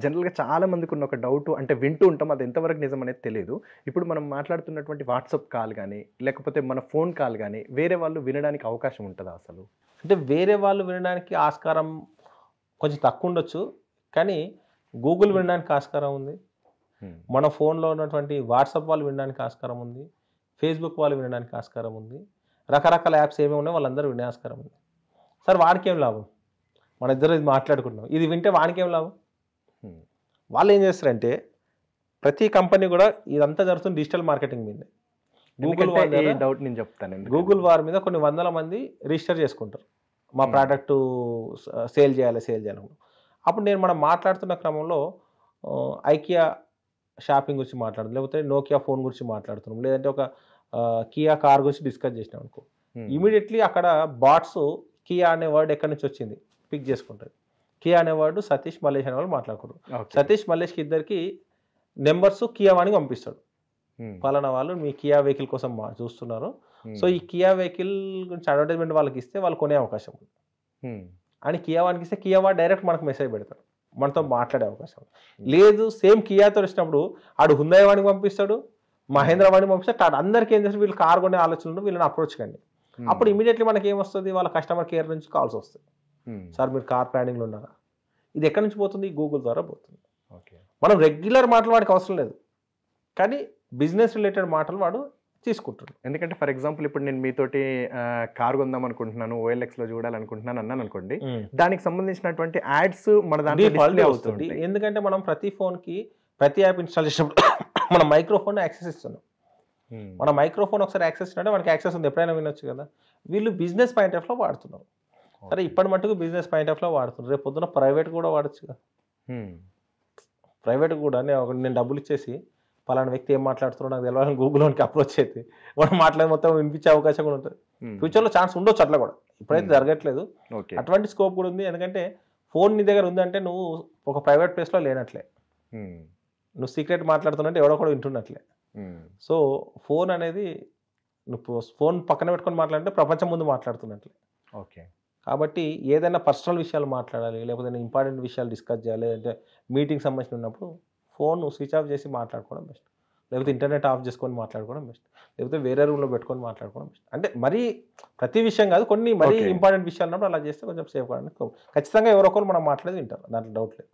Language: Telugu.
జనరల్‌గా చాలా మందికున్న ఒక డౌటు అంటే వింటూ ఉంటాం. అది ఎంతవరకు నిజమనేది తెలీదు. ఇప్పుడు మనం మాట్లాడుతున్నటువంటి వాట్సాప్ కాల్ గానీ, లేకపోతే మన ఫోన్ కాల్ గానీ, వేరే వాళ్ళు వినడానికి అవకాశం ఉంటదా అసలు? అంటే వేరే వాళ్ళు వినడానికి ఆస్కారం కొంచెం తక్కువుండొచ్చు. కానీ గూగుల్ వినడానికి ఆస్కారం ఉంది. మన ఫోన్‌లో ఉన్నటువంటి వాట్సాప్ వాళ్ళు వినడానికి ఆస్కారం ఉంది. ఫేస్‌బుక్ వాళ్ళు వినడానికి ఆస్కారం ఉంది. రకరకాల యాప్స్ ఏమేమి ఉన్నాయో వాళ్ళందరూ వినే ఆస్కారం ఉంది. సార్ వాడికేం లాభం? మన ఇద్దరం ఇది మాట్లాడుకుంటున్నాం. ఇది వింటే వాడికేం లాభం? వాళ్ళు ఏం చేస్తారంటే ప్రతి కంపెనీ కూడా ఇదంతా జరుగుతుంది డిజిటల్ మార్కెటింగ్ మీదే. డౌట్ నేను చెప్తాను. గూగుల్ వారి మీద కొన్ని వందల మంది రిజిస్టర్ చేసుకుంటారు. మా ప్రోడక్ట్ సేల్ చేయాలి. అప్పుడు మనం మాట్లాడుతున్న క్రమంలో ఐకియా షాపింగ్ గురించి మాట్లాడుతున్నాం, లేకపోతే నోకియా ఫోన్ గురించి మాట్లాడుతున్నాం, లేదంటే ఒక కియా కార్ గురించి డిస్కస్ చేసినాం అనుకో, ఇమీడియట్లీ అక్కడ బాట్స్ కియా అనే వర్డ్ ఎక్కడి నుంచి వచ్చింది పిక్ చేసుకుంటుంది. కియా అనే వర్డ్ సతీష్ మల్లేష్ అనే వాళ్ళు మాట్లాడుకుంటారు. సతీష్ మల్లేష్కి ఇద్దరికి నెంబర్స్ కియా వానికి పంపిస్తాడు. పలానా వాళ్ళు మీ కియా వెహికల్ కోసం చూస్తున్నారు, సో ఈ కియా వెహికల్ గురించి అడ్వర్టైజ్మెంట్ వాళ్ళకి ఇస్తే వాళ్ళు కొనే అవకాశం ఉంది అని కియా వానికి ఇస్తే కియా వాడు డైరెక్ట్ మనకు మెసేజ్ పెడతాడు, మనతో మాట్లాడే అవకాశం లేదు. సేమ్ కియాతో వచ్చినప్పుడు ఆడు హుందాయ్ వాడికి పంపిస్తాడు, మహేంద్ర వాడిని పంపిస్తాడు. టాటా అందరికీ ఏం చేస్తారు, వీళ్ళు కార్ కొనే ఆలోచనలు వీళ్ళని అప్రోచ్ కండి. అప్పుడు ఇమీడియట్లీ మనకి ఏమొస్తుంది, వాళ్ళ కస్టమర్ కేర్ నుంచి కాల్స్ వస్తుంది. సార్ మీరు కార్ ప్లానింగ్లో ఉన్నారా? ఇది ఎక్కడి నుంచి పోతుంది? గూగుల్ ద్వారా పోతుంది. మనం రెగ్యులర్ మాటలు వాడికి అవసరం లేదు, కానీ బిజినెస్ రిలేటెడ్ మాటలు వాడు తీసుకుంటాడు. ఎందుకంటే ఫర్ ఎగ్జాంపుల్ ఇప్పుడు నేను మీతోటి కార్ కొందాం అనుకుంటున్నాను, OLXలో చూడాలనుకుంటున్నాను అన్నాను అనుకోండి, దానికి సంబంధించినటువంటి యాడ్స్ మన దాంట్లో అవుతుంది. ఎందుకంటే మనం ప్రతి ఫోన్కి ప్రతి యాప్ ఇన్స్టాల్ చేసినప్పుడు మనం మైక్రోఫోన్ యాక్సెస్ ఇస్తున్నాం. మన మైక్రోఫోన్ ఒకసారి యాక్సెస్ అంటే మనకి యాక్సెస్ ఉంది, ఎప్పుడైనా వినొచ్చు కదా. వీళ్ళు బిజినెస్ పాయింట్ ఆఫ్లో వాడుతున్నారు. సరే ఇప్పటి మట్టుకు బిజినెస్ పాయింట్ ఆఫ్లో వాడుతున్నారు, రేపు పొద్దున ప్రైవేట్ కూడా వాడచ్చు కదా. ప్రైవేట్ కూడా నేను డబ్బులు ఇచ్చేసి పలానా వ్యక్తి ఏం మాట్లాడుతున్నాడు నాకు తెలియాలని గూగుల్లోకి అప్రోచ్ అయితే మనం మాట్లాడే మొత్తం వినిపించే అవకాశం కూడా ఉంటుంది. ఫ్యూచర్లో ఛాన్స్ ఉండొచ్చు అట్లా కూడా, ఇప్పుడైతే జరగట్లేదు. అటువంటి స్కోప్ కూడా ఉంది. ఎందుకంటే ఫోన్ నీ దగ్గర ఉందంటే నువ్వు ఒక ప్రైవేట్ ప్లేస్లో లేనట్లే, నువ్వు సీక్రెట్ మాట్లాడుతున్నట్టు ఎవడో కూడా వింటున్నట్లే. సో ఫోన్ అనేది నువ్వు ఫోన్ పక్కన పెట్టుకొని మాట్లాడితే ప్రపంచం ముందు మాట్లాడుతున్నట్లే. ఓకే, కాబట్టి ఏదైనా పర్సనల్ విషయాలు మాట్లాడాలి, లేకపోతే ఇంపార్టెంట్ విషయాలు డిస్కస్ చేయాలి, లేదంటే మీటింగ్ సంబంధించి ఉన్నప్పుడు ఫోన్ స్విచ్ ఆఫ్ చేసి మాట్లాడుకోవడం బెస్ట్, లేకపోతే ఇంటర్నెట్ ఆఫ్ చేసుకొని మాట్లాడుకోవడం బెస్ట్, లేకపోతే వేరే రూమ్లో పెట్టుకొని మాట్లాడుకోవడం బెస్ట్. అంటే మరీ ప్రతి విషయం కాదు, కొన్ని మరీ ఇంపార్టెంట్ విషయాలు ఉన్నప్పుడు అలా చేస్తే కొంచెం సేఫ్ కావడానికి ఖచ్చితంగా ఎవరొకరు మనం మాట్లాడేది వింటారు, దాంట్లో డౌట్ లేదు.